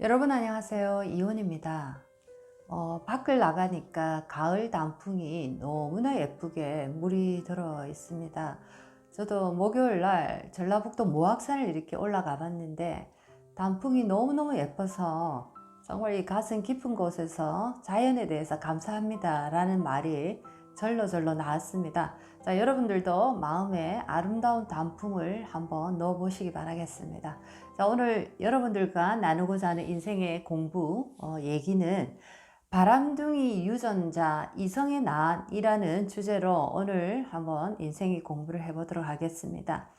여러분 안녕하세요. 이혼입니다. 밖을 나가니까 가을 단풍이 너무나 예쁘게 물이 들어 있습니다. 저도 목요일 날 전라북도 모악산을 이렇게 올라가 봤는데 단풍이 너무너무 예뻐서 정말 이 가슴 깊은 곳에서 자연에 대해서 감사합니다 라는 말이 절로절로 나왔습니다. 자, 여러분들도 마음에 아름다운 단풍을 한번 넣어 보시기 바라겠습니다. 자, 오늘 여러분들과 나누고자 하는 인생의 공부 얘기는 바람둥이 유전자 이성의 난이라는 주제로 오늘 한번 인생의 공부를 해보도록 하겠습니다.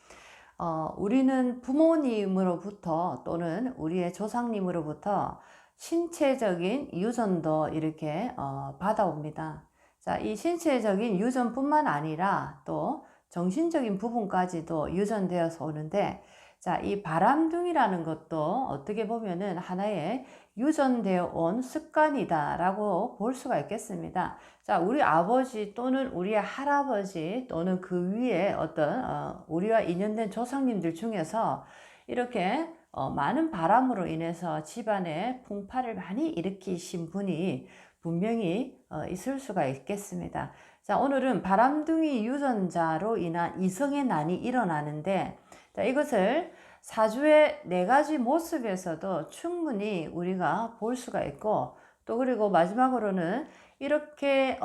우리는 부모님으로부터 또는 우리의 조상님으로부터 신체적인 유전도 이렇게 받아옵니다. 자, 이 신체적인 유전뿐만 아니라 또 정신적인 부분까지도 유전되어서 오는데, 자, 이 바람둥이라는 것도 어떻게 보면은 하나의 유전되어 온 습관이다 라고 볼 수가 있겠습니다. 자, 우리 아버지 또는 우리의 할아버지 또는 그 위에 어떤 우리와 인연된 조상님들 중에서 이렇게 많은 바람으로 인해서 집안에 풍파를 많이 일으키신 분이 분명히 있을 수가 있겠습니다. 자, 오늘은 바람둥이 유전자로 인한 이성의 난이 일어나는데, 자, 이것을 사주의 네 가지 모습에서도 충분히 우리가 볼 수가 있고, 또 그리고 마지막으로는 이렇게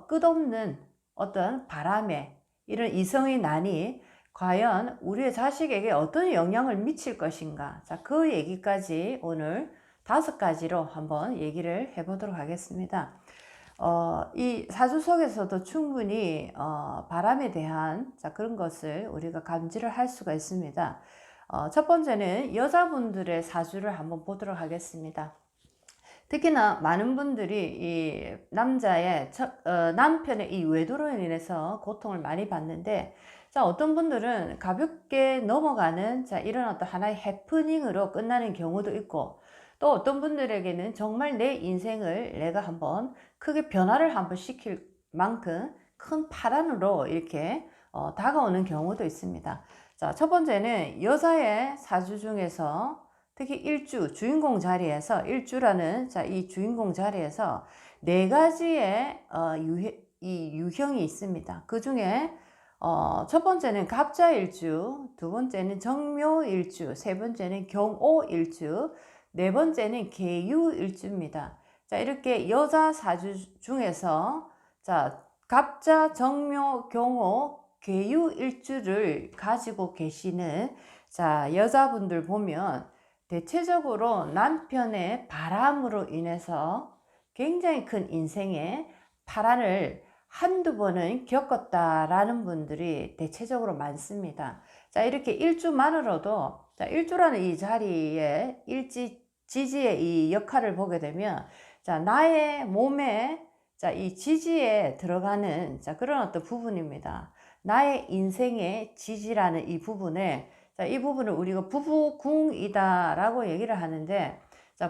끝없는 어떤 바람에 이런 이성의 난이 과연 우리의 자식에게 어떤 영향을 미칠 것인가. 자, 그 얘기까지 오늘 5가지로 한번 얘기를 해보도록 하겠습니다. 이 사주 속에서도 충분히 바람에 대한 그런 것을 우리가 감지를 할 수가 있습니다. 첫 번째는 여자분들의 사주를 한번 보도록 하겠습니다. 특히나 많은 분들이 이 남자의 남편의 이 외도로 인해서 고통을 많이 받는데, 자, 어떤 분들은 가볍게 넘어가는 이런 어떤 하나의 해프닝으로 끝나는 경우도 있고, 또 어떤 분들에게는 정말 내 인생을 내가 한번 크게 변화를 한번 시킬 만큼 큰 파란으로 이렇게 다가오는 경우도 있습니다. 자, 첫 번째는 여자의 사주 중에서 특히 일주, 주인공 자리에서 일주라는 이 주인공 자리에서 네 가지의 이 유형이 있습니다. 그 중에 첫 번째는 갑자일주, 두 번째는 정묘일주, 세 번째는 경오일주, 네 번째는 계유일주입니다. 자, 이렇게 여자 사주 중에서 갑자, 정묘, 경오, 계유일주를 가지고 계시는 여자분들 보면 대체적으로 남편의 바람으로 인해서 굉장히 큰 인생의 파란을 한두 번은 겪었다라는 분들이 대체적으로 많습니다. 자, 이렇게 일주만으로도, 일주라는 이 자리에 지지의 이 역할을 보게 되면, 나의 몸에, 이 지지에 들어가는, 그런 어떤 부분입니다. 나의 인생의 지지라는 이 부분에, 이 부분을 우리가 부부궁이다라고 얘기를 하는데,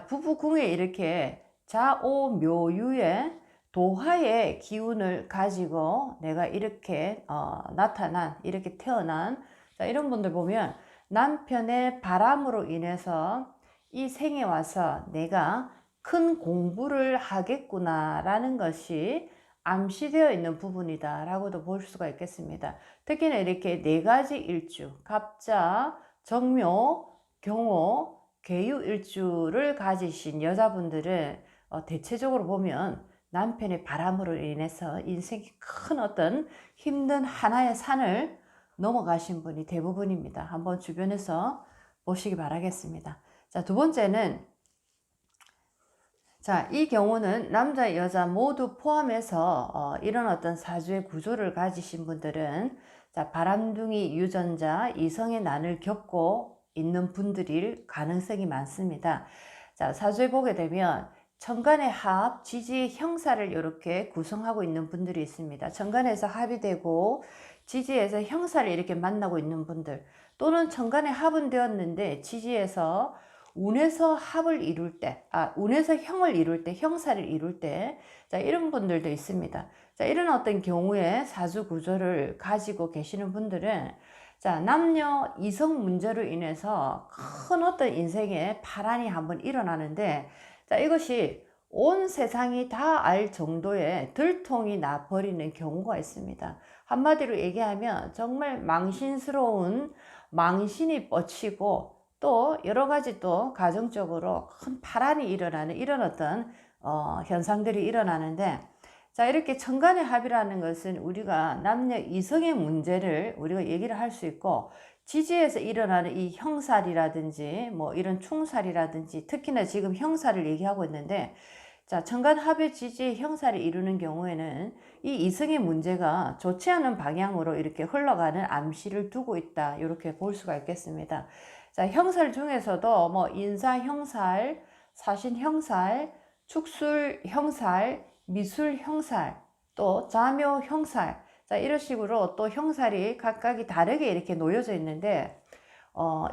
부부궁에 이렇게 자오묘유의 도화의 기운을 가지고 내가 이렇게 이렇게 태어난 이런 분들 보면 남편의 바람으로 인해서 이 생에 와서 내가 큰 공부를 하겠구나 라는 것이 암시되어 있는 부분이다 라고도 볼 수가 있겠습니다. 특히나 이렇게 네 가지 일주, 갑자, 정묘, 경오, 계유일주를 가지신 여자분들은 대체적으로 보면 남편의 바람으로 인해서 인생이 큰 어떤 힘든 하나의 산을 넘어가신 분이 대부분입니다. 한번 주변에서 보시기 바라겠습니다. 자, 두 번째는, 이 경우는 남자, 여자 모두 포함해서 이런 어떤 사주의 구조를 가지신 분들은 바람둥이 유전자 이성의 난을 겪고 있는 분들일 가능성이 많습니다. 자, 사주에 보게 되면 천간의 합, 지지의 형사를 이렇게 구성하고 있는 분들이 있습니다. 천간에서 합이 되고 지지에서 형사를 이렇게 만나고 있는 분들, 또는 천간의 합은 되었는데 지지에서 운에서 합을 이룰 때, 운에서 형을 이룰 때, 형사를 이룰 때, 이런 분들도 있습니다. 이런 어떤 경우에 사주 구조를 가지고 계시는 분들은 자, 남녀 이성 문제로 인해서 큰 어떤 인생의 파란이 한번 일어나는데, 자, 이것이 온 세상이 다 알 정도의 들통이 나 버리는 경우가 있습니다. 한마디로 얘기하면 정말 망신스러운 망신이 뻗치고, 또 여러 가지 또 가정적으로 큰 파란이 일어나는 이런 어떤 현상들이 일어나는데, 자, 이렇게 천간의 합이라는 것은 우리가 남녀 이성의 문제를 우리가 얘기를 할 수 있고, 지지에서 일어나는 이 형살이라든지 뭐 이런 충살이라든지, 특히나 지금 형살을 얘기하고 있는데, 자, 천간 합의 지지의 형살이 이루는 경우에는 이 이성의 문제가 좋지 않은 방향으로 이렇게 흘러가는 암시를 두고 있다, 이렇게 볼 수가 있겠습니다. 자, 형살 중에서도 뭐 인사 형살, 사신 형살, 축술 형살, 미술 형살, 또 자묘 형살, 자, 이런 식으로 또 형살이 각각이 다르게 이렇게 놓여져 있는데,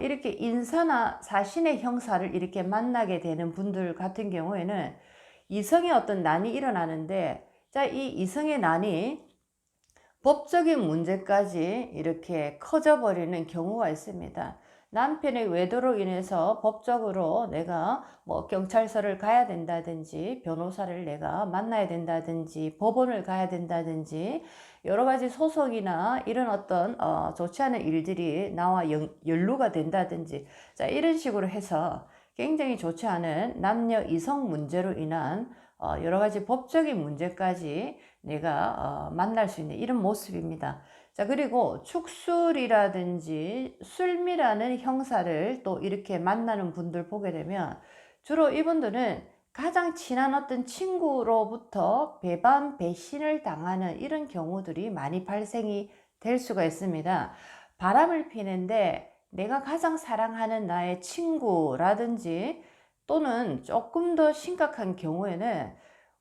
이렇게 인사나 사신의 형살을 이렇게 만나게 되는 분들 같은 경우에는 이성의 어떤 난이 일어나는데, 자, 이 이성의 난이 법적인 문제까지 이렇게 커져버리는 경우가 있습니다. 남편의 외도로 인해서 법적으로 내가 뭐 경찰서를 가야 된다든지, 변호사를 내가 만나야 된다든지, 법원을 가야 된다든지, 여러 가지 소송이나 이런 어떤 좋지 않은 일들이 나와 연루가 된다든지, 자, 이런 식으로 해서 굉장히 좋지 않은 남녀 이성 문제로 인한 여러 가지 법적인 문제까지 내가 만날 수 있는 이런 모습입니다. 자, 그리고 축술이라든지 술미라는 형사를 또 이렇게 만나는 분들 보게 되면, 주로 이분들은 가장 친한 어떤 친구로부터 배반 배신을 당하는 이런 경우들이 많이 발생이 될 수가 있습니다. 바람을 피는데 내가 가장 사랑하는 나의 친구라든지, 또는 조금 더 심각한 경우에는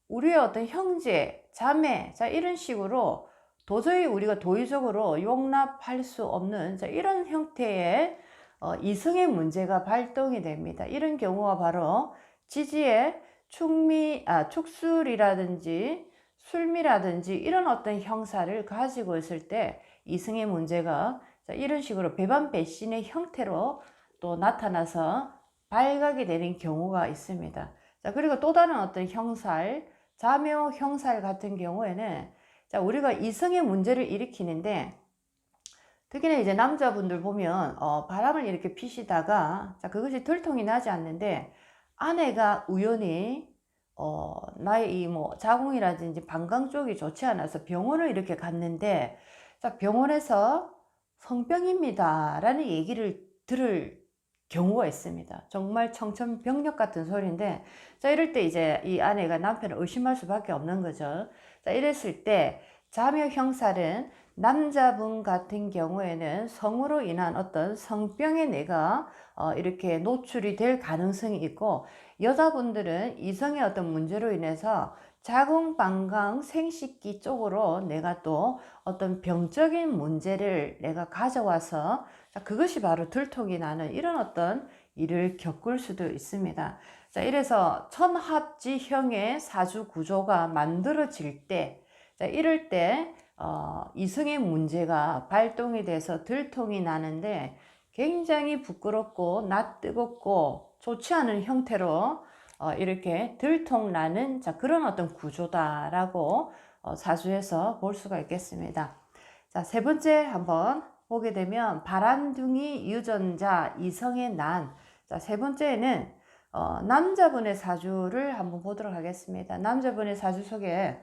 우리의 어떤 형제, 자매, 자, 이런 식으로 도저히 우리가 도의적으로 용납할 수 없는, 자, 이런 형태의 이성의 문제가 발동이 됩니다. 이런 경우가 바로 지지의 축술이라든지 술미라든지 이런 어떤 형사를 가지고 있을 때 이성의 문제가, 자, 이런 식으로 배반 배신의 형태로 또 나타나서 발각이 되는 경우가 있습니다. 자, 그리고 또 다른 어떤 형살, 자묘 형살 같은 경우에는, 자, 우리가 이성의 문제를 일으키는데, 특히나 이제 남자분들 보면 바람을 이렇게 피시다가, 자, 그것이 들통이 나지 않는데 아내가 우연히 나의 이 뭐 자궁이라든지 방광 쪽이 좋지 않아서 병원을 이렇게 갔는데, 자, 병원에서 성병입니다 라는 얘기를 들을 경우가 있습니다. 정말 청천벽력 같은 소리인데, 자, 이럴 때 이제 이 아내가 남편을 의심할 수밖에 없는 거죠. 자, 이랬을 때 자묘 형살은 남자분 같은 경우에는 성으로 인한 어떤 성병에 내가 이렇게 노출이 될 가능성이 있고, 여자분들은 이성의 어떤 문제로 인해서 자궁, 방광, 생식기 쪽으로 내가 또 어떤 병적인 문제를 내가 가져와서, 그것이 바로 들통이 나는 이런 어떤 일을 겪을 수도 있습니다. 자, 이래서 천합지형의 사주 구조가 만들어질 때, 자, 이럴 때 이성의 문제가 발동이 돼서 들통이 나는데 굉장히 부끄럽고 낯뜨겁고 좋지 않은 형태로 이렇게 들통 나는, 자, 그런 어떤 구조다라고 사주에서 볼 수가 있겠습니다. 자, 세 번째 한번 보게 되면 바람둥이 유전자 이성의 난. 자, 세 번째는 남자분의 사주를 한번 보도록 하겠습니다. 남자분의 사주 속에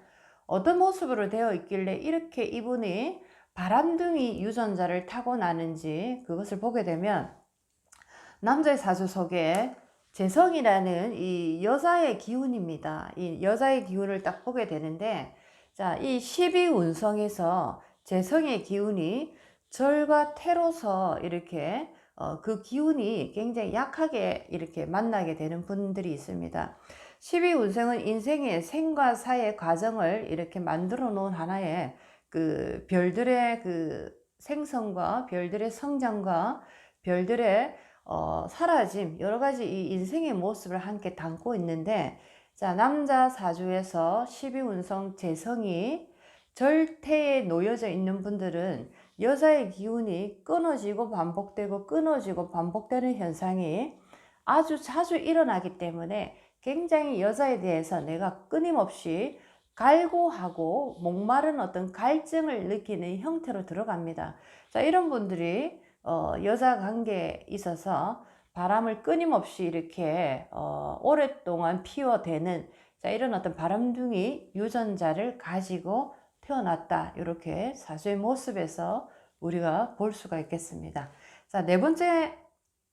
어떤 모습으로 되어 있길래 이렇게 이분이 바람둥이 유전자를 타고나는지, 그것을 보게 되면 남자의 사주 속에 재성이라는 이 여자의 기운입니다. 이 여자의 기운을 딱 보게 되는데, 자, 이 12운성에서 재성의 기운이 절과 태로서 이렇게 그 기운이 굉장히 약하게 이렇게 만나게 되는 분들이 있습니다. 12운성은 인생의 생과 사의 과정을 이렇게 만들어 놓은 하나의 그 별들의 그 생성과 별들의 성장과 별들의 사라짐, 여러 가지 이 인생의 모습을 함께 담고 있는데, 자, 남자 사주에서 12운성 재성이 절태에 놓여져 있는 분들은 여자의 기운이 끊어지고 반복되고 끊어지고 반복되는 현상이 아주 자주 일어나기 때문에 굉장히 여자에 대해서 내가 끊임없이 갈구하고 목마른 어떤 갈증을 느끼는 형태로 들어갑니다. 자, 이런 분들이 여자 관계에 있어서 바람을 끊임없이 이렇게 오랫동안 피워대는, 자, 이런 어떤 바람둥이 유전자를 가지고 태어났다, 이렇게 사주의 모습에서 우리가 볼 수가 있겠습니다. 자, 네 번째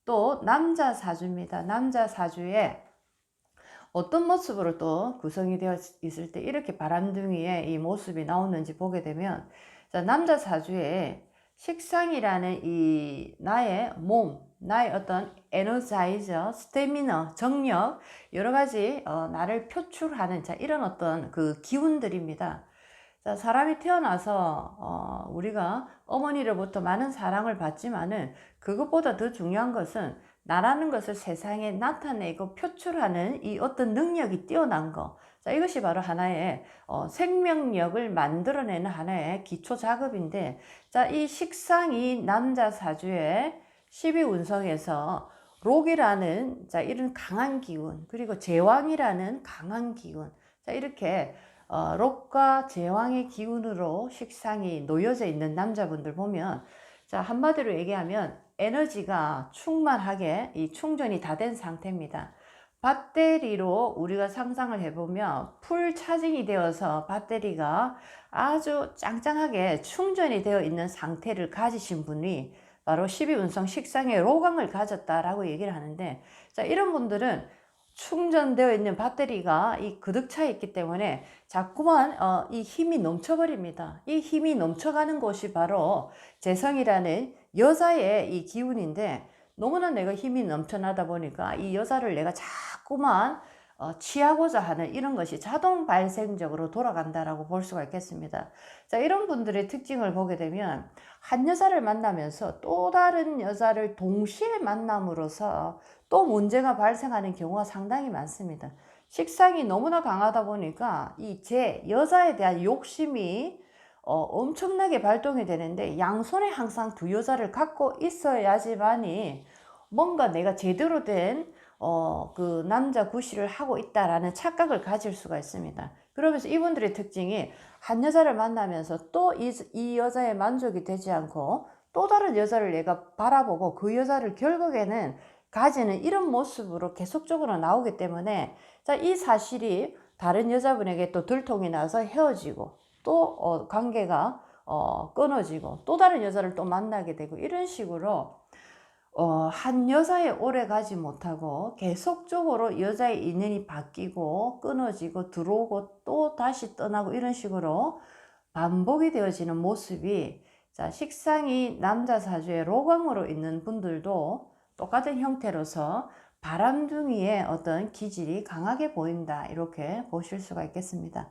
또 남자 사주입니다. 남자 사주에 어떤 모습으로 또 구성이 되어 있을 때 이렇게 바람둥이의 이 모습이 나오는지 보게 되면, 자, 남자 사주에 식상이라는 이 나의 몸, 나의 어떤 에너자이저, 스태미너, 정력, 여러 가지 나를 표출하는, 자, 이런 어떤 그 기운들입니다. 자, 사람이 태어나서 우리가 어머니로부터 많은 사랑을 받지만은 그것보다 더 중요한 것은 나라는 것을 세상에 나타내고 표출하는 이 어떤 능력이 뛰어난 거. 자, 이것이 바로 하나의 생명력을 만들어내는 하나의 기초 작업인데, 자, 이 식상이 남자 사주의 12운성에서 록이라는, 자, 이런 강한 기운, 그리고 제왕이라는 강한 기운, 자, 이렇게 록과 제왕의 기운으로 식상이 놓여져 있는 남자분들 보면, 자, 한마디로 얘기하면 에너지가 충만하게 이 충전이 다 된 상태입니다. 배터리로 우리가 상상을 해보면 풀 차징이 되어서 배터리가 아주 짱짱하게 충전이 되어 있는 상태를 가지신 분이 바로 12운성 식상의 로강을 가졌다라고 얘기를 하는데, 자, 이런 분들은 충전되어 있는 배터리가 그득 차 있기 때문에 자꾸만 이 힘이 넘쳐버립니다. 이 힘이 넘쳐가는 곳이 바로 재성이라는 여자의 이 기운인데, 너무나 내가 힘이 넘쳐나다 보니까 이 여자를 내가 자꾸만 취하고자 하는 이런 것이 자동 발생적으로 돌아간다라고 볼 수가 있겠습니다. 자, 이런 분들의 특징을 보게 되면 한 여자를 만나면서 또 다른 여자를 동시에 만남으로써 또 문제가 발생하는 경우가 상당히 많습니다. 식상이 너무나 강하다 보니까 이 여자에 대한 욕심이 엄청나게 발동이 되는데, 양손에 항상 두 여자를 갖고 있어야지만이 뭔가 내가 제대로 된 그 남자 구실을 하고 있다라는 착각을 가질 수가 있습니다. 그러면서 이분들의 특징이 한 여자를 만나면서 또 이 여자에 만족이 되지 않고 또 다른 여자를 내가 바라보고 그 여자를 결국에는 가지는 이런 모습으로 계속적으로 나오기 때문에, 자, 이 사실이 다른 여자분에게 또 들통이 나서 헤어지고 또 관계가 끊어지고 또 다른 여자를 또 만나게 되고, 이런 식으로 한 여자에 오래 가지 못하고 계속적으로 여자의 인연이 바뀌고 끊어지고 들어오고 또 다시 떠나고, 이런 식으로 반복이 되어지는 모습이, 자, 식상이 남자 사주의 로강으로 있는 분들도 똑같은 형태로서 바람둥이의 어떤 기질이 강하게 보인다, 이렇게 보실 수가 있겠습니다.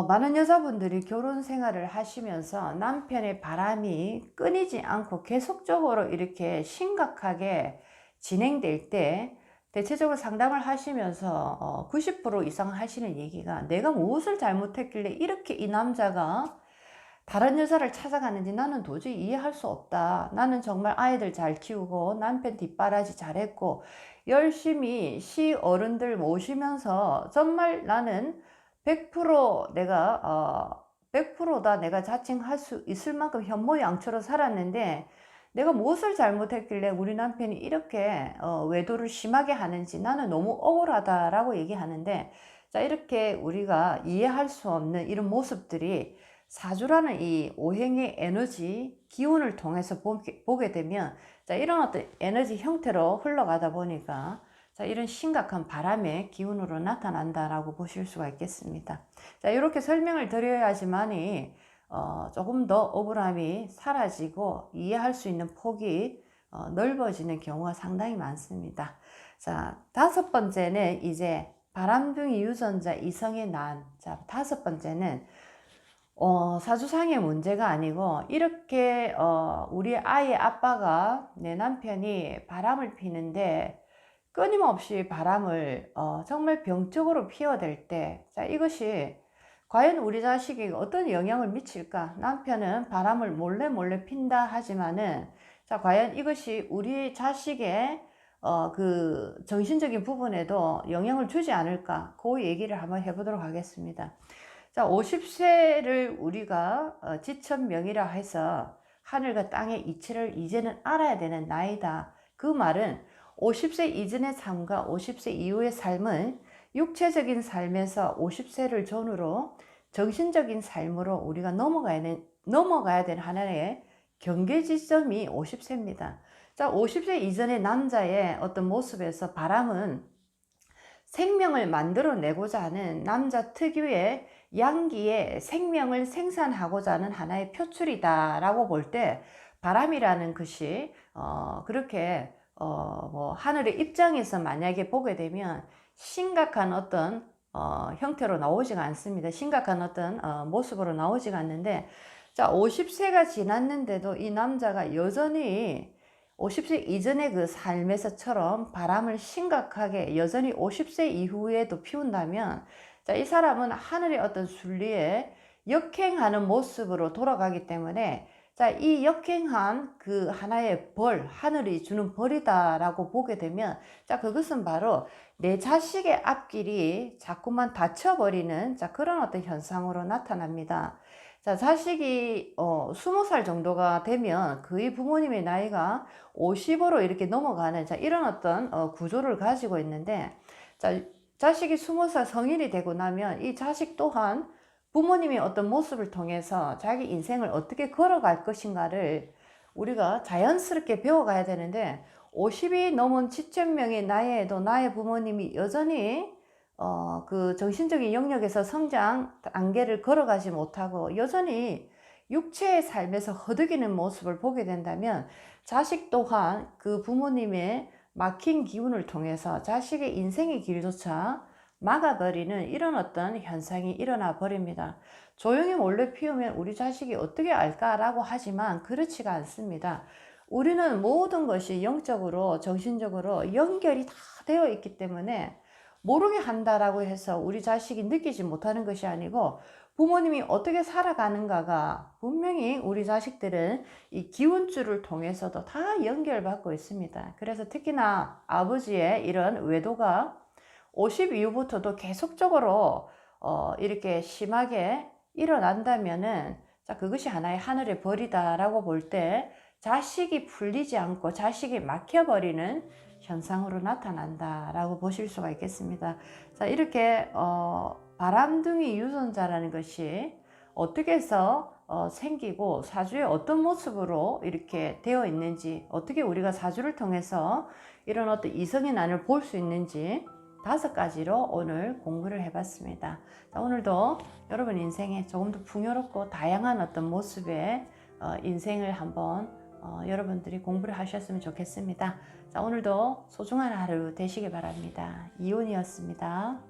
많은 여자분들이 결혼 생활을 하시면서 남편의 바람이 끊이지 않고 계속적으로 이렇게 심각하게 진행될 때, 대체적으로 상담을 하시면서 90% 이상 하시는 얘기가, 내가 무엇을 잘못했길래 이렇게 이 남자가 다른 여자를 찾아가는지 나는 도저히 이해할 수 없다. 나는 정말 아이들 잘 키우고 남편 뒷바라지 잘했고 열심히 시어른들 모시면서 정말 나는 100% 내가 100%다 내가 자칭할 수 있을 만큼 현모양처로 살았는데, 내가 무엇을 잘못했길래 우리 남편이 이렇게 외도를 심하게 하는지 나는 너무 억울하다라고 얘기하는데, 자, 이렇게 우리가 이해할 수 없는 이런 모습들이 사주라는 이 오행의 에너지 기운을 통해서 보게 되면, 자, 이런 어떤 에너지 형태로 흘러가다 보니까, 자, 이런 심각한 바람의 기운으로 나타난다라고 보실 수가 있겠습니다. 자, 이렇게 설명을 드려야지만이 조금 더 억울함이 사라지고 이해할 수 있는 폭이 넓어지는 경우가 상당히 많습니다. 자, 다섯 번째는 이제 바람둥이 유전자 이성의 난. 자, 다섯 번째는 사주상의 문제가 아니고, 이렇게 우리 아이의 아빠가, 내 남편이 바람을 피는데 끊임없이 바람을 정말 병적으로 피워댈 때, 자, 이것이 과연 우리 자식이 어떤 영향을 미칠까? 남편은 바람을 몰래 몰래 핀다 하지만은, 자, 과연 이것이 우리 자식의 그 정신적인 부분에도 영향을 주지 않을까? 그 얘기를 한번 해보도록 하겠습니다. 자, 50세를 우리가 지천명이라 해서 하늘과 땅의 이치를 이제는 알아야 되는 나이다. 그 말은 50세 이전의 삶과 50세 이후의 삶은 육체적인 삶에서 50세를 전후로 정신적인 삶으로 우리가 넘어가야 되는 하나의 경계 지점이 50세입니다. 자, 50세 이전의 남자의 어떤 모습에서 바람은 생명을 만들어내고자 하는 남자 특유의 양기의 생명을 생산하고자 하는 하나의 표출이다 라고 볼 때, 바람이라는 것이 그렇게 뭐 하늘의 입장에서 만약에 보게 되면 심각한 어떤 형태로 나오지가 않습니다. 심각한 어떤 모습으로 나오지가 않는데, 자, 50세가 지났는데도 이 남자가 여전히 50세 이전의 그 삶에서처럼 바람을 심각하게 여전히 50세 이후에도 피운다면, 자, 이 사람은 하늘의 어떤 순리에 역행하는 모습으로 돌아가기 때문에, 자, 이 역행한 그 하나의 벌, 하늘이 주는 벌이다라고 보게 되면, 자, 그것은 바로 내 자식의 앞길이 자꾸만 닫혀버리는, 자, 그런 어떤 현상으로 나타납니다. 자, 자식이 20살 정도가 되면 그의 부모님의 나이가 50으로 이렇게 넘어가는, 자, 이런 어떤 구조를 가지고 있는데, 자, 자식이 20살 성인이 되고 나면 이 자식 또한 부모님이 어떤 모습을 통해서 자기 인생을 어떻게 걸어갈 것인가를 우리가 자연스럽게 배워가야 되는데, 50이 넘은 지천명의 나이에도 나의 부모님이 여전히 그 정신적인 영역에서 성장 단계를 걸어가지 못하고 여전히 육체의 삶에서 허덕이는 모습을 보게 된다면, 자식 또한 그 부모님의 막힌 기운을 통해서 자식의 인생의 길조차 막아버리는 이런 어떤 현상이 일어나 버립니다. 조용히 몰래 피우면 우리 자식이 어떻게 알까라고 하지만 그렇지가 않습니다. 우리는 모든 것이 영적으로 정신적으로 연결이 다 되어 있기 때문에 모르게 한다라고 해서 우리 자식이 느끼지 못하는 것이 아니고, 부모님이 어떻게 살아가는가가 분명히 우리 자식들은 이 기운줄을 통해서도 다 연결받고 있습니다. 그래서 특히나 아버지의 이런 외도가 50 이후부터도 계속적으로 이렇게 심하게 일어난다면은, 자, 그것이 하나의 하늘의 벌이다라고 볼 때 자식이 풀리지 않고 자식이 막혀버리는 현상으로 나타난다라고 보실 수가 있겠습니다. 자, 이렇게 바람둥이 유전자라는 것이 어떻게 해서 생기고 사주에 어떤 모습으로 이렇게 되어 있는지, 어떻게 우리가 사주를 통해서 이런 어떤 이성의 난을 볼 수 있는지 5가지로 오늘 공부를 해봤습니다. 자, 오늘도 여러분 인생에 조금 더 풍요롭고 다양한 어떤 모습의 인생을 한번 여러분들이 공부를 하셨으면 좋겠습니다. 자, 오늘도 소중한 하루 되시기 바랍니다. 이온이었습니다.